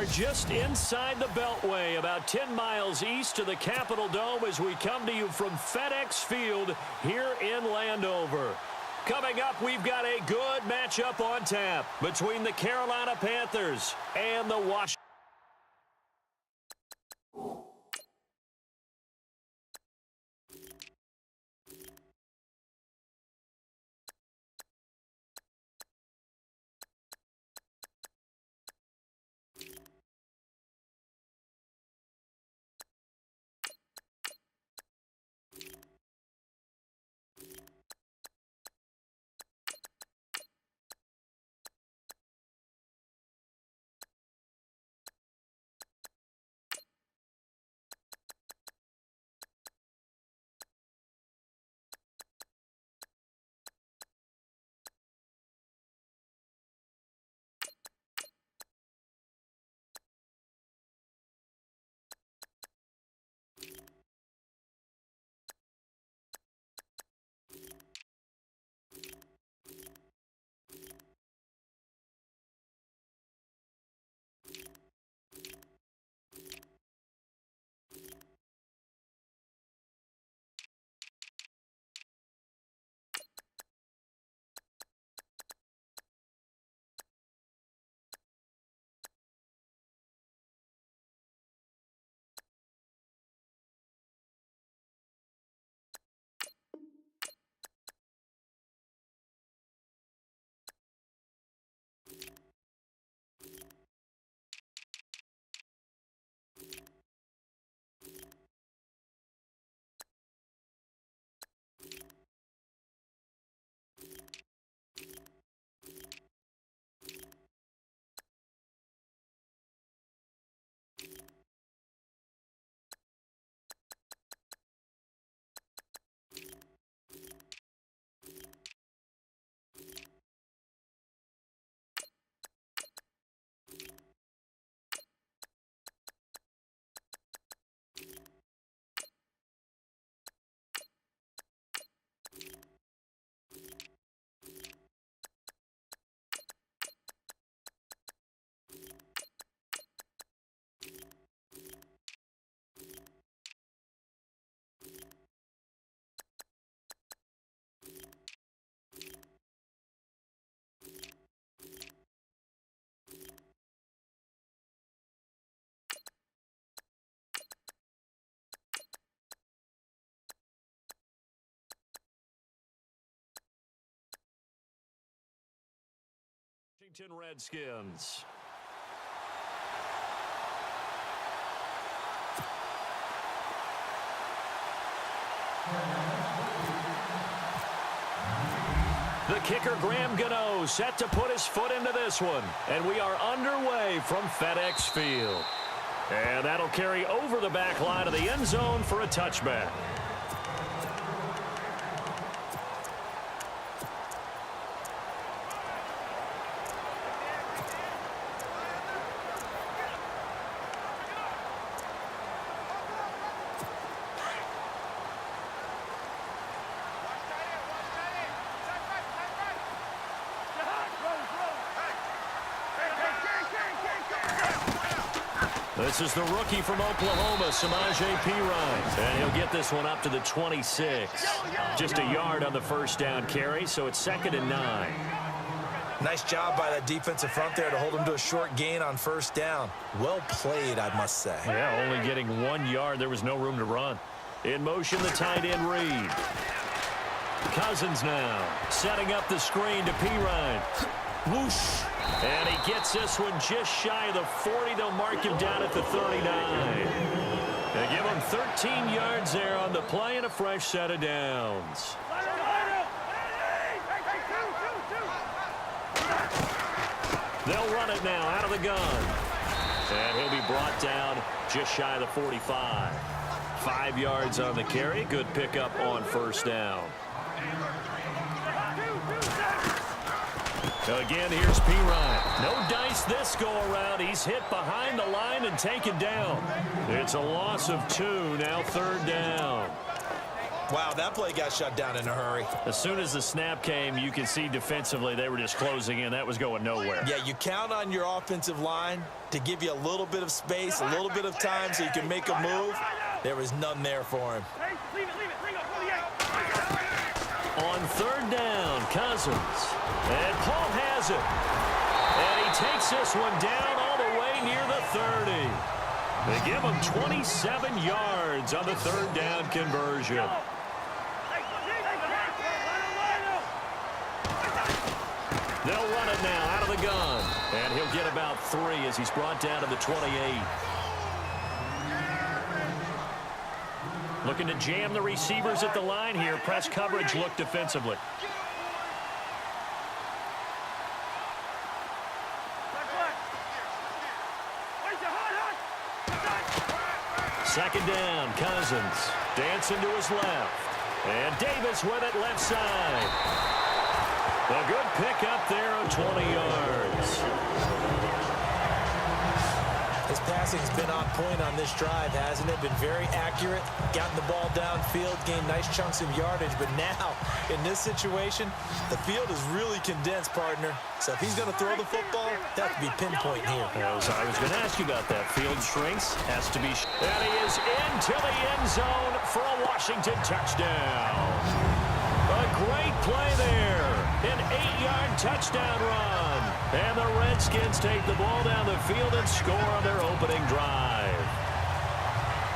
are just inside the Beltway, about 10 miles east of the Capitol Dome as we come to you from FedEx Field here in Landover. Coming up, we've got a good matchup on tap between the Carolina Panthers and the Washington. Washington Redskins. The kicker, Graham Gano, set to put his foot into this one. And we are underway from FedEx Field. And that'll carry over the back line of the end zone for a touchback. This is the rookie from Oklahoma, Samaje Perine. And he'll get this one up to the 26. Just a yard on the first down carry, so it's 2nd and 9. Nice job by that defensive front there to hold him to a short gain on first down. Well played, I must say. Yeah, only getting 1 yard. There was no room to run. In motion, the tight end Reed. Cousins now setting up the screen to Perine. Whoosh. And he gets this one just shy of the 40. They'll mark him down at the 39. They give him 13 yards there on the play and a fresh set of downs. They'll run it now out of the gun. And he'll be brought down just shy of the 45. 5 yards on the carry. Good pickup on first down. Again, here's Perine. No dice this go-around. He's hit behind the line and taken down. It's a loss of 2, now 3rd down. Wow, that play got shut down in a hurry. As soon as the snap came, you could see defensively they were just closing in. That was going nowhere. Yeah, you count on your offensive line to give you a little bit of space, a little bit of time so you can make a move. There was none there for him. On third down, Cousins. And Paul has it. And he takes this one down all the way near the 30. They give him 27 yards on the third down conversion. They'll run it now out of the gun. And he'll get about 3 as he's brought down to the 28. Looking to jam the receivers at the line here. Press coverage look defensively. Second down, Cousins. Dancing to his left. And Davis with it left side. A good pick up there of 20 yards. His passing's been on point on this drive, hasn't it? Been very accurate, gotten the ball downfield, gained nice chunks of yardage. But now, in this situation, the field is really condensed, partner. So if he's going to throw the football, that could be pinpoint here. I was going to ask you about that. Field shrinks, has to be. And he is into the end zone for a Washington touchdown. A great play there. An 8-yard touchdown run. And the Redskins take the ball down the field and score on their opening drive.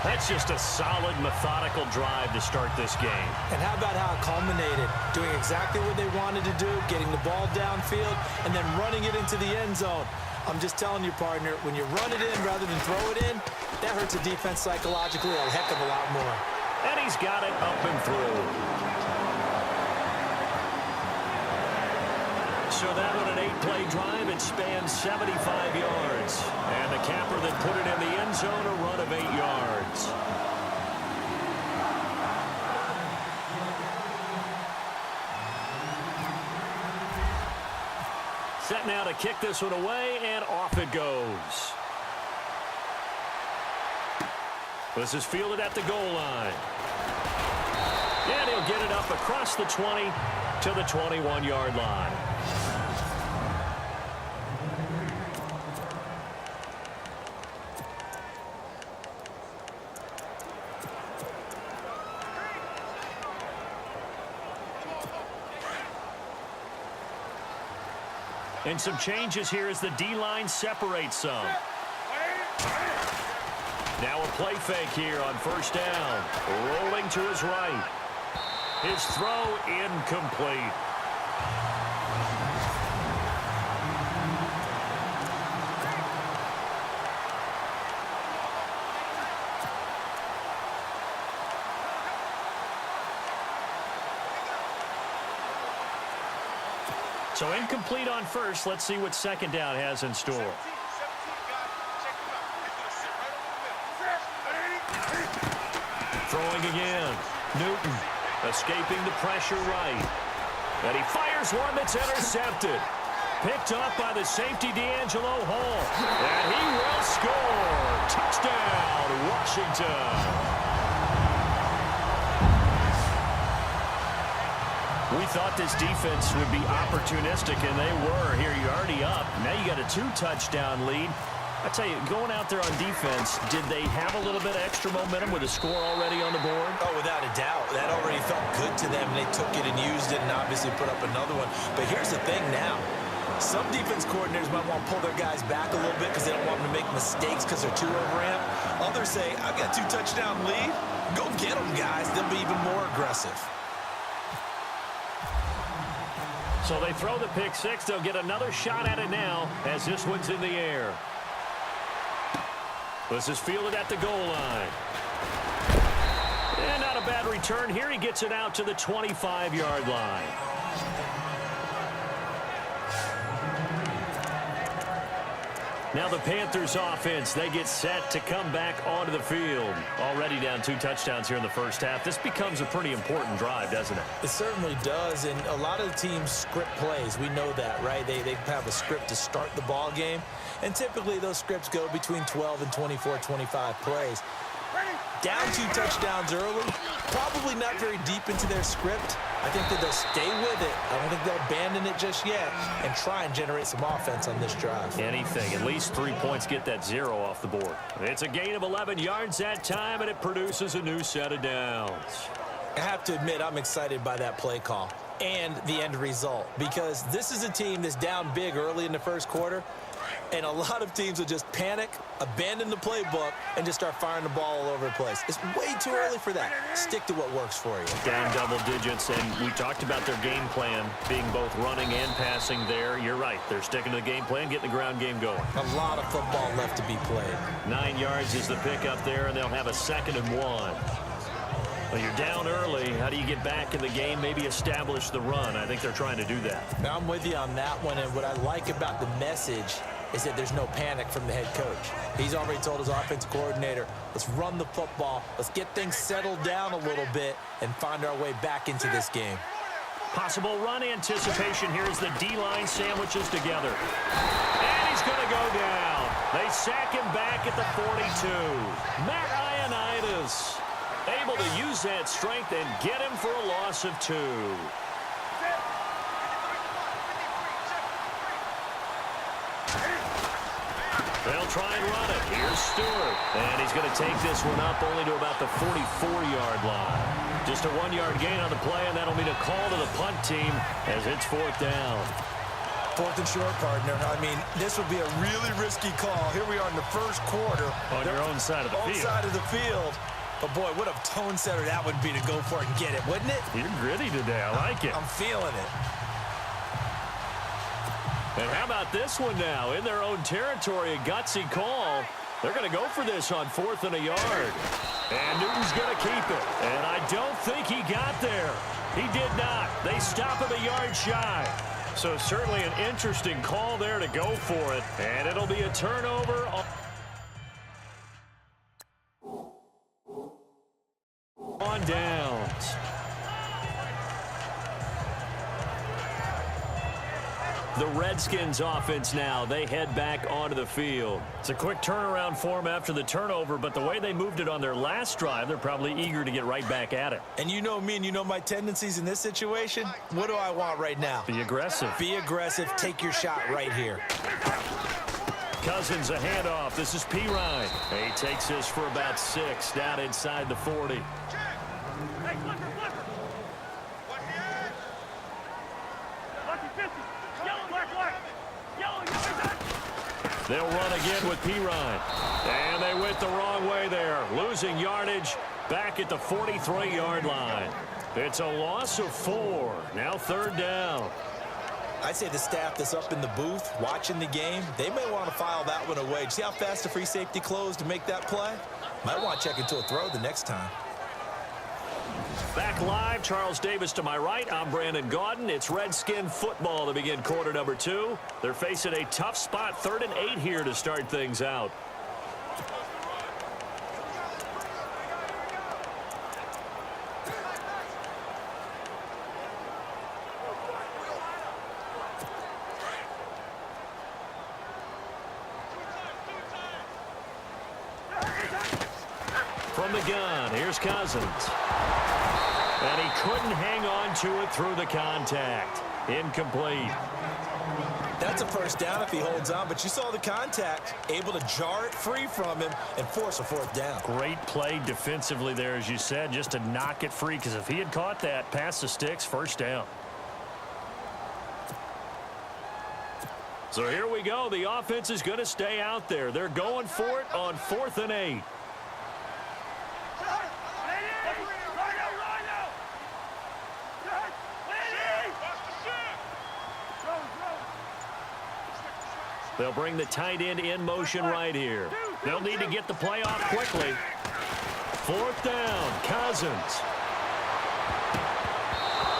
That's just a solid, methodical drive to start this game. And how about how it culminated? Doing exactly what they wanted to do, getting the ball downfield, and then running it into the end zone. I'm just telling you, partner, when you run it in rather than throw it in, that hurts a defense psychologically a heck of a lot more. And he's got it up and through. So that on an 8-play drive, it spans 75 yards. And the capper that put it in the end zone, a run of 8 yards. Set now to kick this one away, and off it goes. This is fielded at the goal line. And he'll get it up across the 20 to the 21-yard line. And some changes here as the D-line separates some. Now a play fake here on first down. Rolling to his right. His throw incomplete. So incomplete on first. Let's see what second down has in store. Throwing again. Newton escaping the pressure right. And he fires one that's intercepted. Picked up by the safety D'Angelo Hall. And he will score. Touchdown, Washington. We thought this defense would be opportunistic, and they were. Here, you're already up. Now you got a 2-touchdown lead. I tell you, going out there on defense, did they have a little bit of extra momentum with a score already on the board? Oh, without a doubt. That already felt good to them. They took it and used it and obviously put up another one. But here's the thing now. Some defense coordinators might want to pull their guys back a little bit because they don't want them to make mistakes because they're too overamped. Others say, I've got a 2-touchdown lead. Go get them, guys. They'll be even more aggressive. So they throw the pick six. They'll get another shot at it now as this one's in the air. This is fielded at the goal line. And not a bad return here. He gets it out to the 25-yard line. Now the Panthers offense, they get set to come back onto the field. Already down 2 touchdowns here in the first half. This becomes a pretty important drive, doesn't it? It certainly does, and a lot of the teams script plays. We know that, right? They have a script to start the ball game, and typically those scripts go between 12 and 24, 25 plays. Down 2 touchdowns early, probably not very deep into their script. I think that they'll stay with it. I don't think they'll abandon it just yet and try and generate some offense on this drive. Anything. At least 3 points get that 0 off the board. It's a gain of 11 yards that time, and it produces a new set of downs. I have to admit, I'm excited by that play call and the end result, because this is a team that's down big early in the first quarter, and a lot of teams will just panic, abandon the playbook, and just start firing the ball all over the place. It's way too early for that. Stick to what works for you. Down double digits, and we talked about their game plan being both running and passing there. You're right. They're sticking to the game plan, getting the ground game going. A lot of football left to be played. 9 yards is the pickup there, and they'll have a 2nd and 1. Well, you're down early. How do you get back in the game, maybe establish the run? I think they're trying to do that. Now, I'm with you on that one, and what I like about the message is that there's no panic from the head coach. He's already told his offensive coordinator, let's run the football, let's get things settled down a little bit and find our way back into this game. Possible run anticipation here as the D-line sandwiches together. And he's going to go down. They sack him back at the 42. Matt Ioannidis able to use that strength and get him for a loss of 2. They'll try and run it. Here's Stewart. And he's going to take this one up only to about the 44-yard line. Just a 1-yard gain on the play, and that'll mean a call to the punt team as it's 4th down. 4th and short, partner. I mean, this would be a really risky call. Here we are in the first quarter. On your own side of the field. Own side of the field. But, boy, what a tone setter that would be to go for it and get it, wouldn't it? You're gritty today. I like it. I'm feeling it. And how about this one now? In their own territory, a gutsy call. They're going to go for this on 4th and a yard. And Newton's going to keep it. And I don't think he got there. He did not. They stop him a yard shy. So certainly an interesting call there to go for it. And it'll be a turnover on downs. The Redskins offense now, they head back onto the field. It's a quick turnaround for them after the turnover, but the way they moved it on their last drive, they're probably eager to get right back at it. And you know me and you know my tendencies in this situation. What do I want right now? Be aggressive. Be aggressive. Take your shot right here. Cousins, a handoff. This is Pirine. He takes this for about 6 down inside the 40. They'll run again with Pirine. And they went the wrong way there. Losing yardage back at the 43-yard line. It's a loss of 4. Now 3rd down. I'd say the staff that's up in the booth watching the game, they may want to file that one away. See how fast the free safety closed to make that play? Might want to check into a throw the next time. Back live, Charles Davis to my right. I'm Brandon Gaudin. It's Redskin football to begin quarter number 2. They're facing a tough spot, 3rd and 8 here to start things out. From the gun, here's Cousins. And he couldn't hang on to it through the contact. Incomplete. That's a first down if he holds on, but you saw the contact, able to jar it free from him and force a 4th down. Great play defensively there, as you said, just to knock it free, because if he had caught that, past the sticks, 1st down. So here we go. The offense is going to stay out there. They're going for it on 4th and 8. They'll bring the tight end in motion right here. They'll need to get the play off quickly. 4th down, Cousins.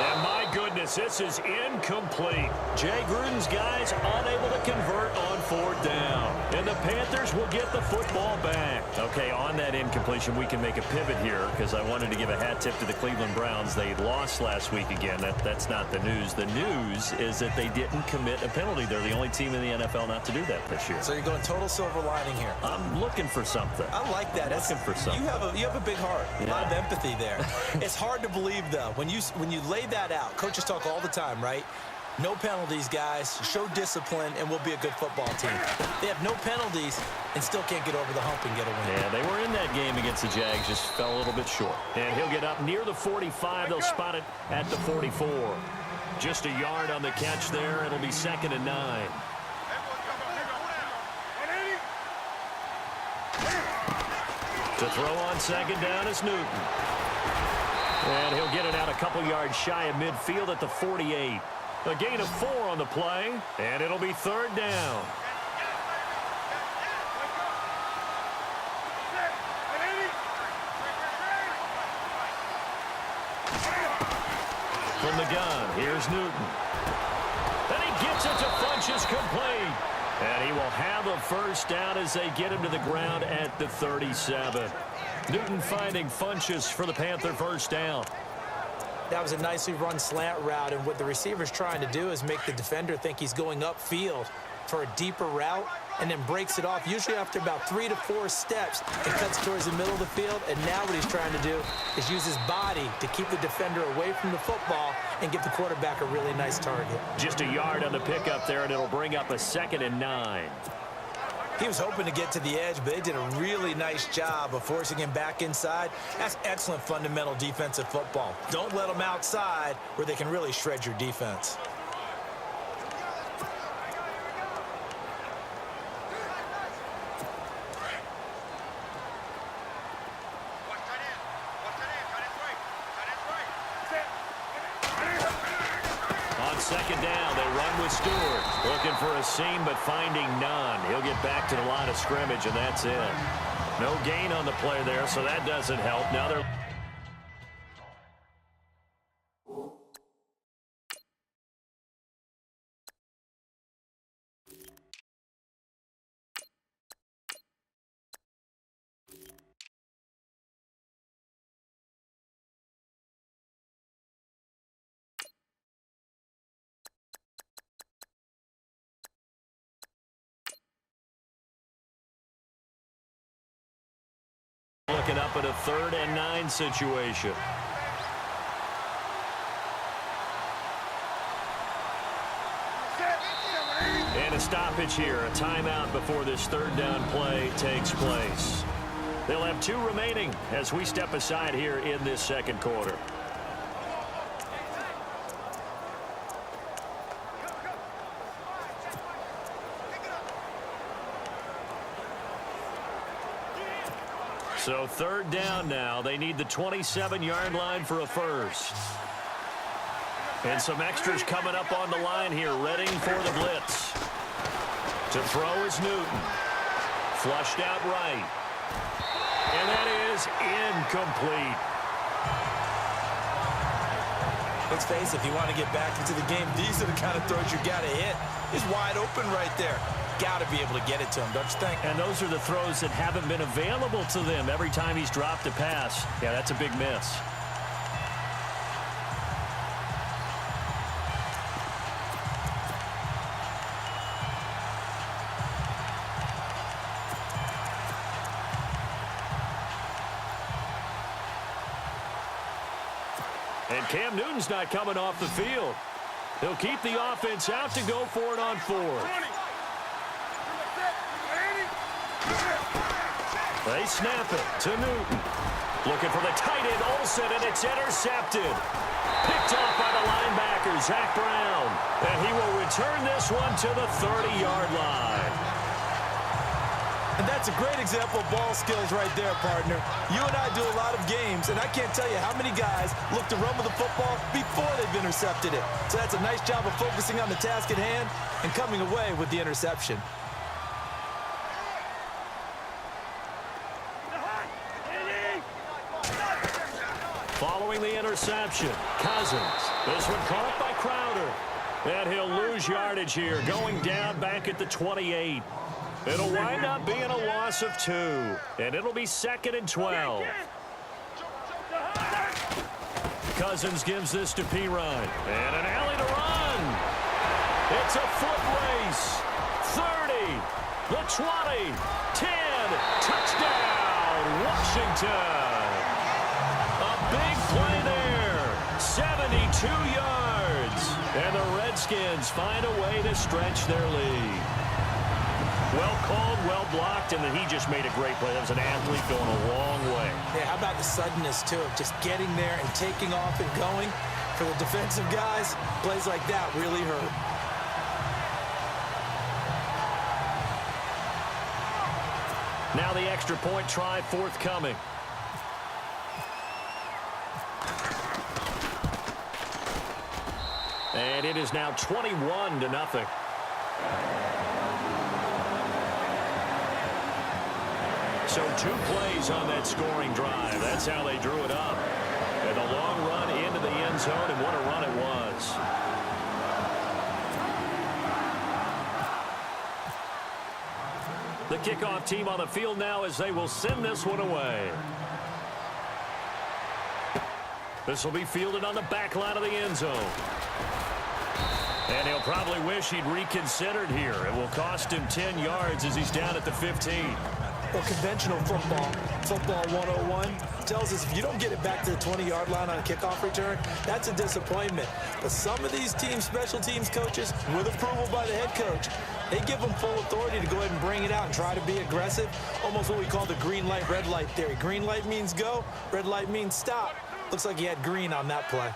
And my goodness, this. This is incomplete. Jay Gruden's guys unable to convert on fourth down. And the Panthers will get the football back. Okay, on that incompletion, we can make a pivot here because I wanted to give a hat tip to the Cleveland Browns. They lost last week again. That's not the news. The news is that they didn't commit a penalty. They're the only team in the NFL not to do that this year. So you're going total silver lining here. I'm looking for something. I like that. Looking for something. You have a big heart. Yeah. A lot of empathy there. It's hard to believe, though, when you lay that out. Coaches talk all the time, right? No penalties, guys. Show discipline, and we'll be a good football team. They have no penalties and still can't get over the hump and get a win. Yeah, they were in that game against the Jags, just fell a little bit short. And he'll get up near the 45. They'll spot it at the 44. Just a yard on the catch there. It'll be 2nd and 9. To throw on 2nd down is Newton. And he'll get it out a couple yards shy of midfield at the 48. A gain of 4 on the play, and it'll be 3rd down. From the gun, here's Newton. And he gets it to Funchess complete. And he will have a first down as they get him to the ground at the 37. Newton finding Funchess for the Panther first down. That was a nicely run slant route, and what the receiver's trying to do is make the defender think he's going upfield for a deeper route and then breaks it off, usually after about 3 to 4 steps, and cuts towards the middle of the field. And now what he's trying to do is use his body to keep the defender away from the football and give the quarterback a really nice target. Just a yard on the pickup there, and it'll bring up a 2nd and 9. He was hoping to get to the edge, but they did a really nice job of forcing him back inside. That's excellent fundamental defensive football. Don't let them outside where they can really shred your defense. On 2nd down, they run with Stewart. Looking for a seam, but finding none. He'll get back to the line of scrimmage, and that's it. No gain on the play there, so that doesn't help. Now they're... Looking up at a 3rd and 9 situation. And a stoppage here, a timeout before this 3rd down play takes place. They'll have 2 remaining as we step aside here in this 2nd quarter. So 3rd down now. They need the 27-yard line for a first. And some extras coming up on the line here, readying for the blitz. To throw is Newton. Flushed out right. And that is incomplete. Let's face it, if you want to get back into the game, these are the kind of throws you got to hit. He's wide open right there. Got to be able to get it to him, don't you think? And those are the throws that haven't been available to them every time he's dropped a pass. Yeah, that's a big miss. And Cam Newton's not coming off the field. He'll keep the offense out to go for it on 4th. They snap it to Newton. Looking for the tight end, Olsen, and it's intercepted. Picked off by the linebacker, Zach Brown. And he will return this one to the 30-yard line. And that's a great example of ball skills right there, partner. You and I do a lot of games, and I can't tell you how many guys look to run with the football before they've intercepted it. So that's a nice job of focusing on the task at hand and coming away with the interception. Following the interception, Cousins. This one caught by Crowder. And he'll lose yardage here, going down back at the 28. It'll wind up being a loss of 2. And it'll be 2nd and 12. Cousins gives this to Pirine. And an alley to run. It's a foot race. 30, the 20, 10, touchdown, Washington. A big play there, 72 yards. And the Redskins find a way to stretch their lead. Well called, well blocked, and then he just made a great play. That was an athlete going a long way. Yeah, how about the suddenness, too, of just getting there and taking off and going? For the defensive guys, plays like that really hurt. Now the extra point try forthcoming. And it is now 21-0. So 2 plays on that scoring drive. That's how they drew it up. And a long run into the end zone, and what a run it was. The kickoff team on the field now as they will send this one away. This will be fielded on the back line of the end zone. And he'll probably wish he'd reconsidered here. It will cost him 10 yards as he's down at the 15. Well, conventional football 101, tells us if you don't get it back to the 20-yard line on a kickoff return, that's a disappointment. But some of these teams, special teams coaches, with approval by the head coach, they give them full authority to go ahead and bring it out and try to be aggressive. Almost what we call the green light, red light theory. Green light means go, red light means stop. Looks like he had green on that play.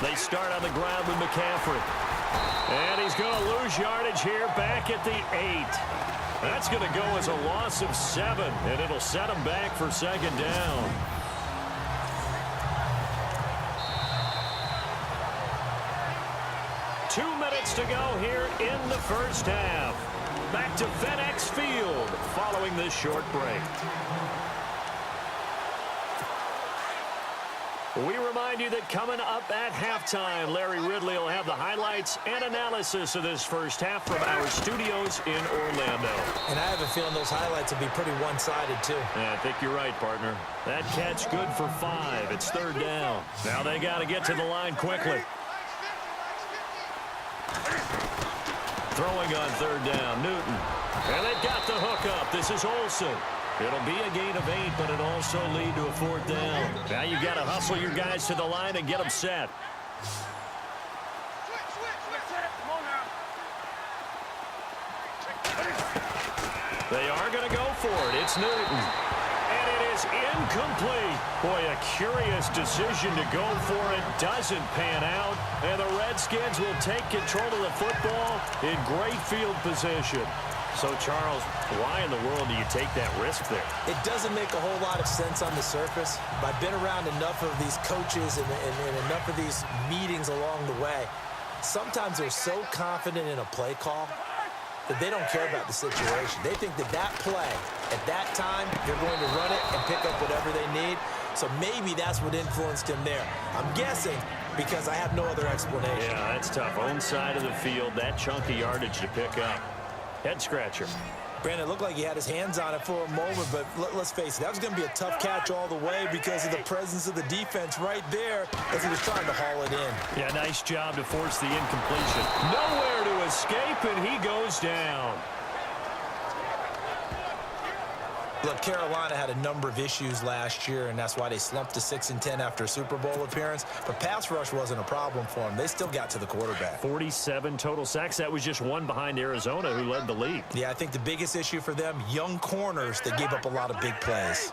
They start on the ground with McCaffrey. And he's going to lose yardage here back at the 8. That's going to go as a loss of 7, and it'll set him back for 2nd down. Two minutes to go here in the first half. Back to FedEx Field following this short break. We remind you that coming up at halftime, Larry Ridley will have the highlights and analysis of this first half from our studios in Orlando. And I have a feeling those highlights will be pretty one-sided, too. Yeah, I think you're right, partner. That catch good for 5. It's 3rd down. Now they got to get to the line quickly. Throwing on 3rd down, Newton. And they've got the hook up. This is Olsen. It'll be a gain of 8, but it'll also lead to a 4th down. Now you've got to hustle your guys to the line and get them set. They are going to go for it. It's Newton. And it is incomplete. Boy, a curious decision to go for it. Doesn't pan out. And the Redskins will take control of the football in great field position. So, Charles, why in the world do you take that risk there? It doesn't make a whole lot of sense on the surface. But I've been around enough of these coaches and enough of these meetings along the way. Sometimes they're so confident in a play call that they don't care about the situation. They think that that play, at that time, they're going to run it and pick up whatever they need. So maybe that's what influenced him there. I'm guessing because I have no other explanation. Yeah, that's tough. Own side of the field, that chunk of yardage to pick up. Head scratcher. Brandon, it looked like he had his hands on it for a moment, but let's face it, that was going to be a tough catch all the way because of the presence of the defense right there as he was trying to haul it in. Yeah, nice job to force the incompletion. Nowhere to escape, and he goes down. Look, Carolina had a number of issues last year, and that's why they slumped to 6-10 after a Super Bowl appearance. But pass rush wasn't a problem for them. They still got to the quarterback. 47 total sacks. That was just one behind Arizona, who led the league. Yeah, I think the biggest issue for them, young corners that gave up a lot of big plays.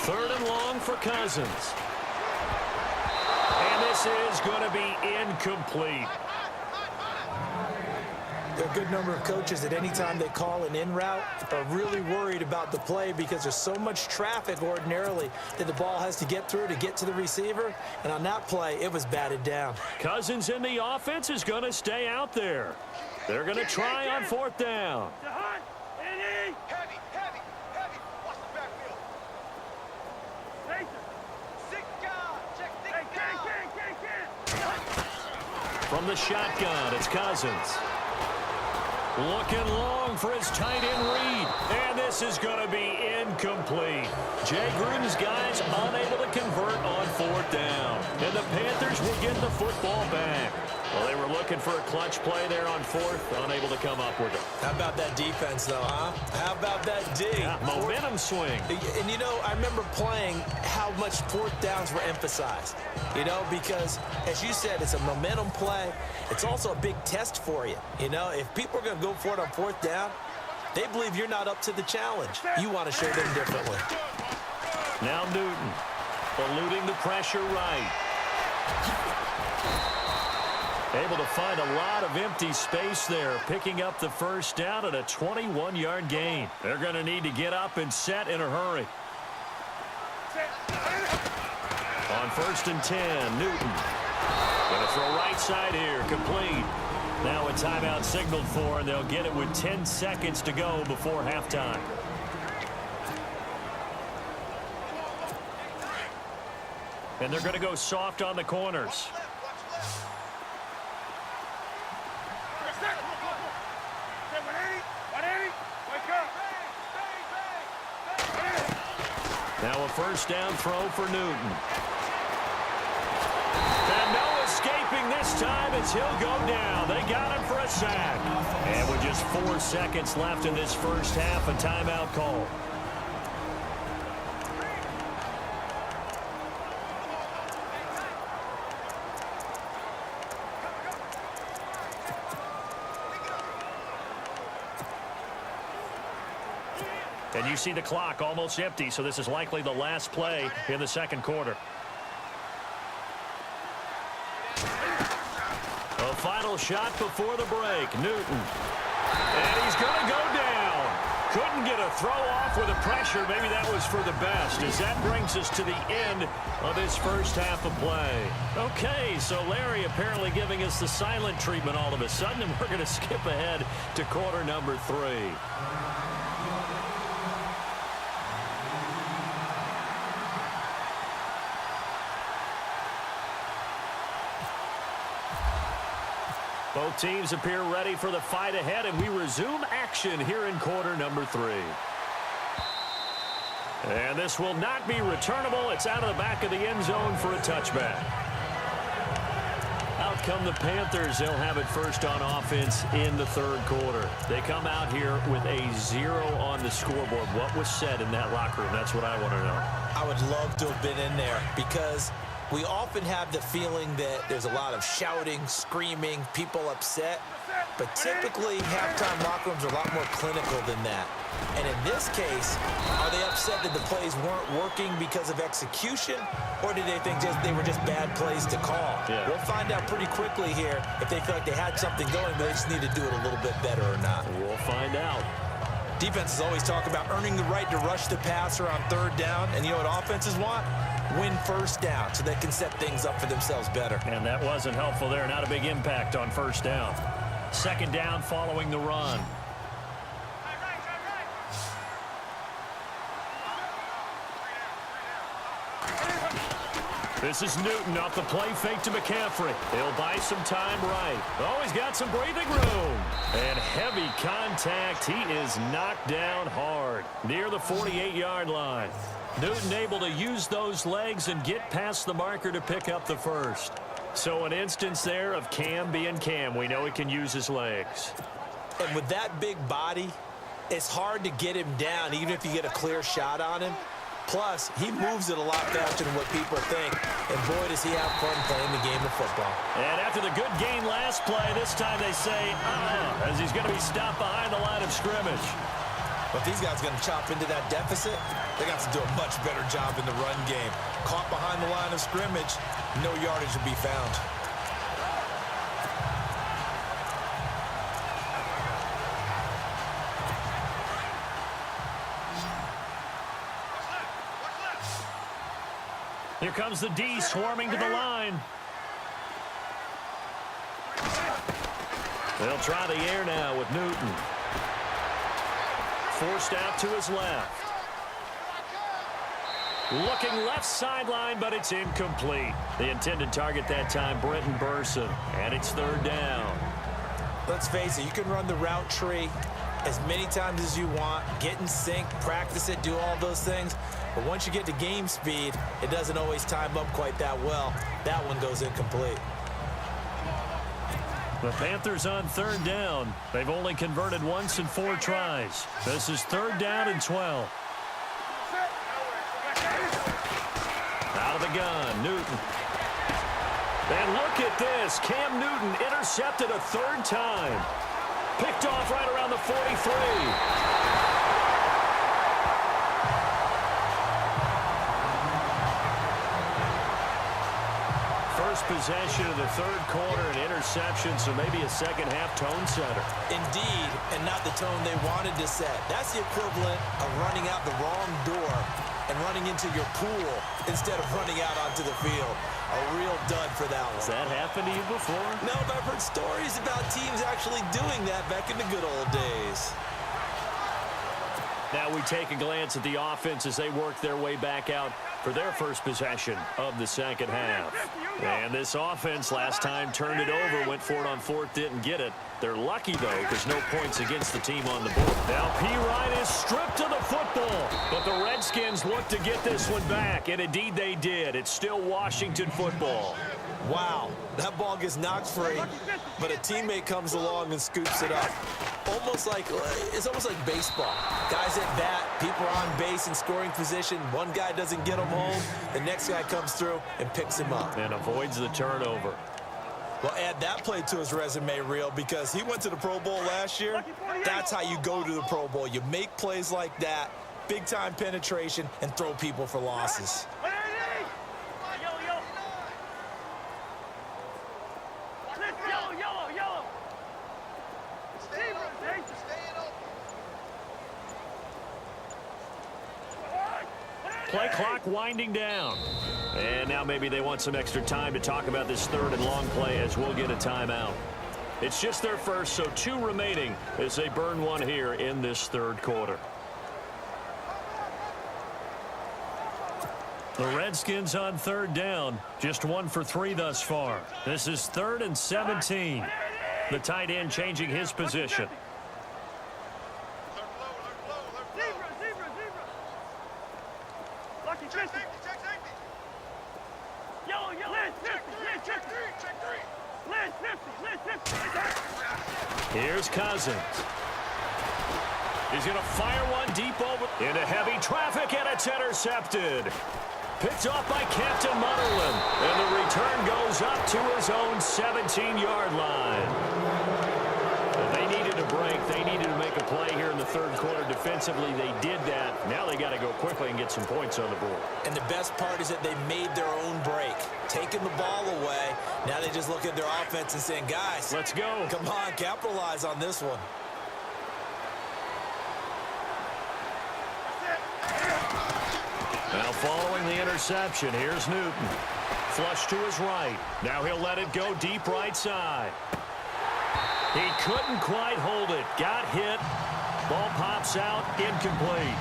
Third and long for Cousins. And this is going to be incomplete. There are a good number of coaches that anytime they call an in route are really worried about the play because there's so much traffic ordinarily that the ball has to get through to get to the receiver. And on that play, it was batted down. Cousins in the offense is going to stay out there. They're going to try on fourth down. From the shotgun, it's Cousins. Looking long for his tight end read. And this is going to be incomplete. Jay Gruden's guys unable to convert on fourth down. And the Panthers will get the football back. Well, they were looking for a clutch play there on fourth, unable to come up with it. How about that defense, though, huh? How about that D? Yeah, momentum swing. And, you know, I remember playing how much fourth downs were emphasized, you know, because, as you said, it's a momentum play. It's also a big test for you. You know, if people are going to go for it on fourth down, they believe you're not up to the challenge. You want to show them differently. Now Newton, eluding the pressure right. Able to find a lot of empty space there, picking up the first down at a 21-yard gain. They're going to need to get up and set in a hurry. On 1st and 10, Newton. Going to throw right side here, complete. Now a timeout signaled for, and they'll get it with 10 seconds to go before halftime. And they're going to go soft on the corners. Now a first down throw for Newton. And no escaping this time as he'll go down. They got him for a sack. And with just 4 seconds left in this first half, a timeout call. And you see the clock almost empty, so this is likely the last play in the second quarter. A final shot before the break. Newton. And he's going to go down. Couldn't get a throw off with the pressure. Maybe that was for the best, as that brings us to the end of this first half of play. Okay, so Larry apparently giving us the silent treatment all of a sudden, and we're going to skip ahead to quarter number 3. Both teams appear ready for the fight ahead, and we resume action here in quarter number 3. And this will not be returnable. It's out of the back of the end zone for a touchback. Out come the Panthers. They'll have it first on offense in the third quarter. They come out here with a 0 on the scoreboard. What was said in that locker room? That's what I want to know. I would love to have been in there because we often have the feeling that there's a lot of shouting, screaming, people upset. But typically, halftime locker rooms are a lot more clinical than that. And in this case, are they upset that the plays weren't working because of execution? Or did they think they were just bad plays to call? Yeah. We'll find out pretty quickly here if they feel like they had something going, but they just need to do it a little bit better or not. We'll find out. Defenses always talk about earning the right to rush the passer on third down. And you know what offenses want? Win first down so they can set things up for themselves better. And that wasn't helpful there. Not a big impact on first down. Second down following the run. This is Newton off the play fake to McCaffrey. He'll buy some time right. Oh, he's got some breathing room. And heavy contact. He is knocked down hard near the 48-yard line. Newton able to use those legs and get past the marker to pick up the first. So an instance there of Cam being Cam. We know he can use his legs. And with that big body, it's hard to get him down, even if you get a clear shot on him. Plus, he moves it a lot faster than what people think. And boy, does he have fun playing the game of football. And after the good gain last play, this time they say, as he's going to be stopped behind the line of scrimmage. But these guys are going to chop into that deficit. They got to do a much better job in the run game. Caught behind the line of scrimmage, no yardage to be found. Here comes the D swarming to the line. They'll try the air now with Newton. Forced out to his left. Looking left sideline, but it's incomplete. The intended target that time, Brenton Burson. And it's third down. Let's face it, you can run the route tree as many times as you want, get in sync, practice it, do all those things. But once you get to game speed, it doesn't always time up quite that well. That one goes incomplete. The Panthers on third down. They've only converted once in 4 tries. This is third down and 12. Out of the gun, Newton. And look at this. Cam Newton intercepted a third time. Picked off right around the 43. First possession of the third quarter, an interception, so maybe a second-half tone setter. Indeed, and not the tone they wanted to set. That's the equivalent of running out the wrong door and running into your pool instead of running out onto the field. A real dud for that one. Has that happened to you before? No, but I've heard stories about teams actually doing that back in the good old days. Now we take a glance at the offense as they work their way back out for their first possession of the second half. And this offense last time turned it over, went for it on fourth, didn't get it. They're lucky, though, because no points against the team on the board. Now P. is stripped of the football, but the Redskins look to get this one back, and indeed they did. It's still Washington football. Wow, that ball gets knocked free, but a teammate comes along and scoops it up. It's almost like baseball. Guys at bat, people are on base in scoring position. One guy doesn't get him home. The next guy comes through and picks him up. And avoids the turnover. Well, add that play to his resume reel because he went to the Pro Bowl last year. That's how you go to the Pro Bowl. You make plays like that, big-time penetration, and throw people for losses. Play clock winding down. And now maybe they want some extra time to talk about this third and long play as we'll get a timeout. It's just their first, so 2 remaining as they burn one here in this third quarter. The Redskins on third down, just 1 for 3 thus far. This is 3rd and 17. The tight end changing his position. Here's Cousins. He's going to fire one deep over into heavy traffic, and it's intercepted. Picked off by Captain Mutterland, and the return goes up to his own 17-yard line. They needed a break. They needed to make a play here in the third quarter. Defensively, they did that. Now they got to go quickly and get some points on the board. And the best part is that they made their own break, taking the ball away. Now they just look at their offense and saying, guys, let's go. Come on, capitalize on this one. Now following the interception, here's Newton. Flush to his right. Now he'll let it go deep right side. He couldn't quite hold it. Got hit. Ball pops out. Incomplete.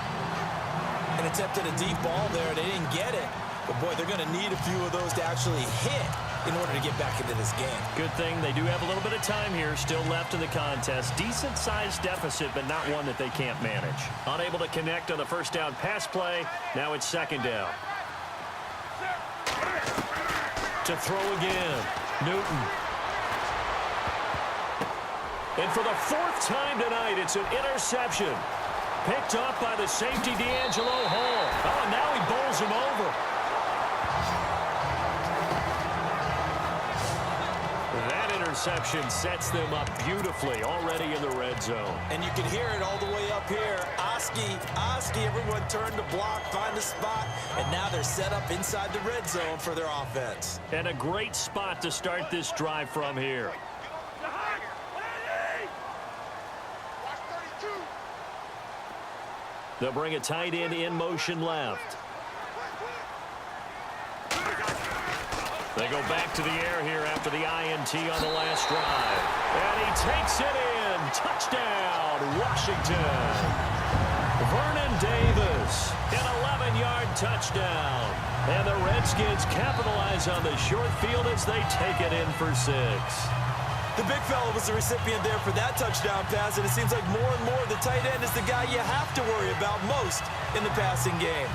And attempted a deep ball there. They didn't get it. But, boy, they're going to need a few of those to actually hit in order to get back into this game. Good thing they do have a little bit of time here still left in the contest. Decent-sized deficit, but not one that they can't manage. Unable to connect on the first down pass play. Now it's second down. To throw again. Newton. And for the 4th time tonight, it's an interception. Picked up by the safety, D'Angelo Hall. Oh, and now he bowls him over. That interception sets them up beautifully already in the red zone. And you can hear it all the way up here. Oski, everyone turned to block, find a spot, and now they're set up inside the red zone for their offense. And a great spot to start this drive from here. They'll bring a tight end in motion left. They go back to the air here after the INT on the last drive. And he takes it in. Touchdown, Washington. Vernon Davis, an 11-yard touchdown. And the Redskins capitalize on the short field as they take it in for 6. The big fella was the recipient there for that touchdown pass, and it seems like more and more the tight end is the guy you have to worry about most in the passing game.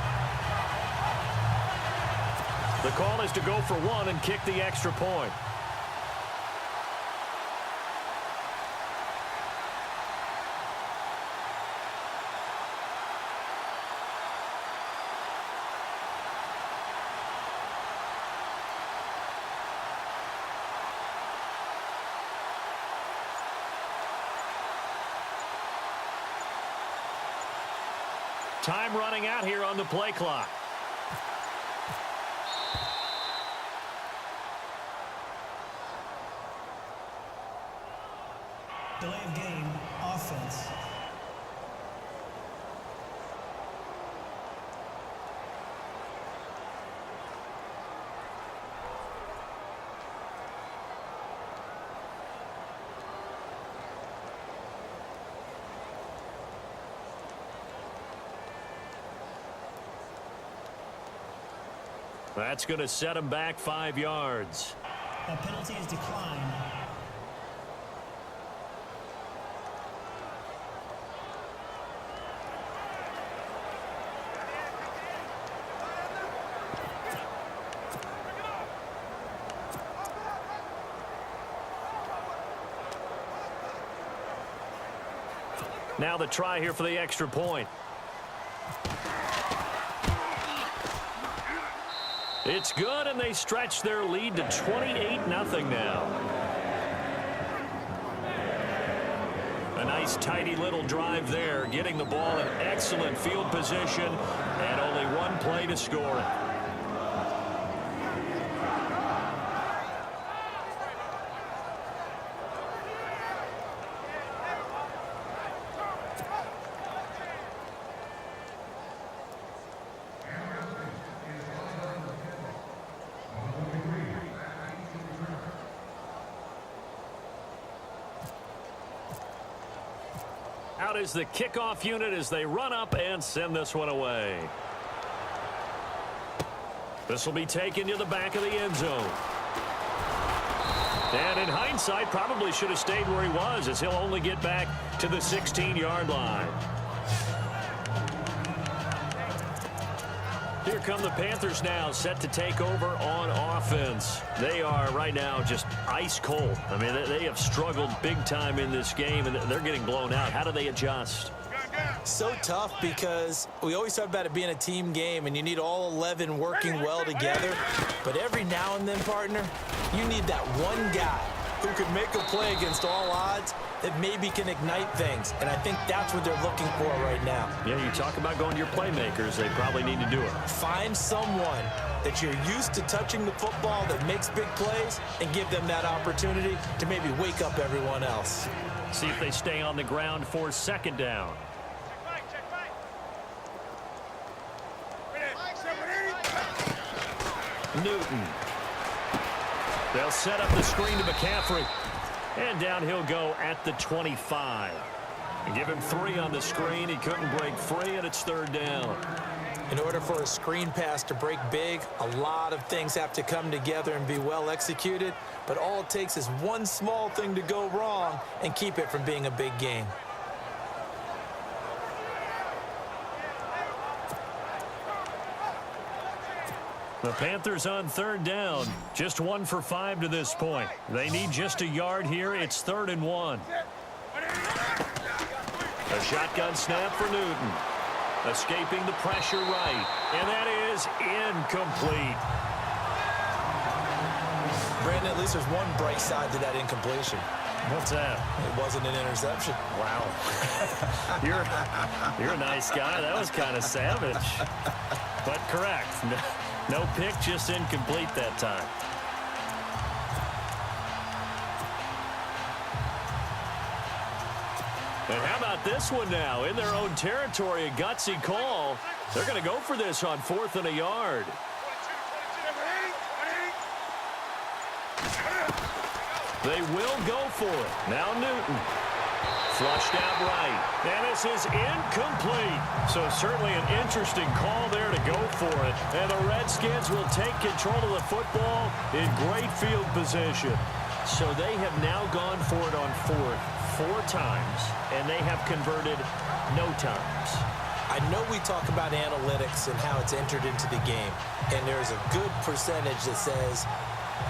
The call is to go for 1 and kick the extra point. Time running out here on the play clock. Delay of game, offense. That's going to set him back 5 yards. A penalty is declined. Now the try here for the extra point. It's good, and they stretch their lead to 28-0 now. A nice, tidy little drive there, getting the ball in excellent field position, and only one play to score it. Out is the kickoff unit as they run up and send this one away. This will be taken to the back of the end zone. And in hindsight, probably should have stayed where he was, as he'll only get back to the 16-yard line. Here come the Panthers now, set to take over on offense. They are right now just ice cold. I mean, they have struggled big time in this game, and they're getting blown out. How do they adjust? So tough, because we always talk about it being a team game, and you need all 11 working well together. But every now and then, partner, you need that one guy who can make a play against all odds that maybe can ignite things. And I think that's what they're looking for right now. Yeah, you talk about going to your playmakers. They probably need to do it. Find someone that you're used to touching the football that makes big plays and give them that opportunity to maybe wake up everyone else. See if they stay on the ground for second down. Newton. They'll set up the screen to McCaffrey. And down he'll go at the 25. And give him 3 on the screen. He couldn't break free, and it's third down. In order for a screen pass to break big, a lot of things have to come together and be well executed. But all it takes is one small thing to go wrong and keep it from being a big game. The Panthers on third down. Just 1 for 5 to this point. They need just a yard here. It's 3rd and 1. A shotgun snap for Newton. Escaping the pressure right. And that is incomplete. Brandon, at least there's one bright side to that incompletion. What's that? It wasn't an interception. Wow. You're a nice guy. That was kind of savage. But correct. No pick, just incomplete that time. And how about this one now? In their own territory, a gutsy call. They're going to go for this on 4th and a yard. They will go for it. Now Newton. Flushed out right. And this is incomplete. So certainly an interesting call there to go for it. And the Redskins will take control of the football in great field position. So they have now gone for it on fourth 4 times, and they have converted no times. I know we talk about analytics and how it's entered into the game, and there's a good percentage that says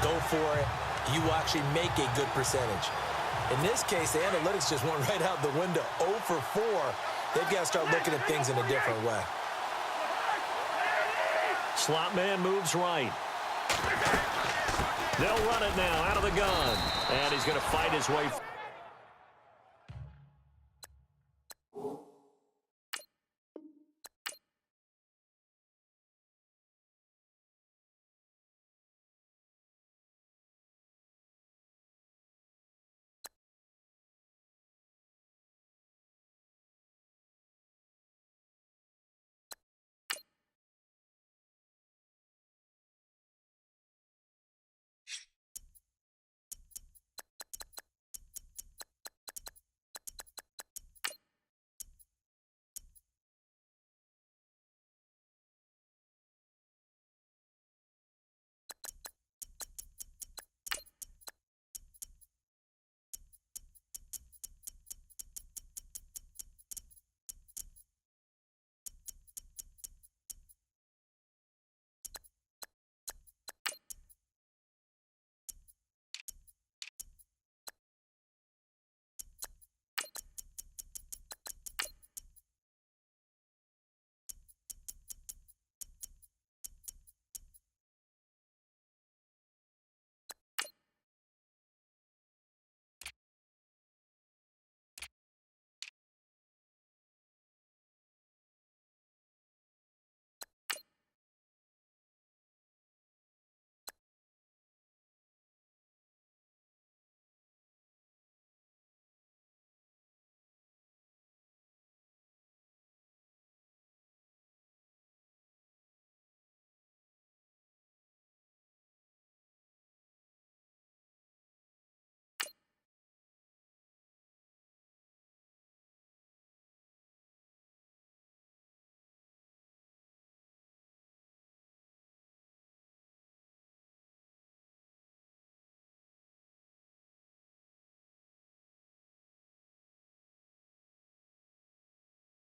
go for it. You will actually make a good percentage. In this case, the analytics just went right out the window. 0 for 4. They've got to start looking at things in a different way. Slot man moves right. They'll run it now out of the gun. And he's going to fight his way.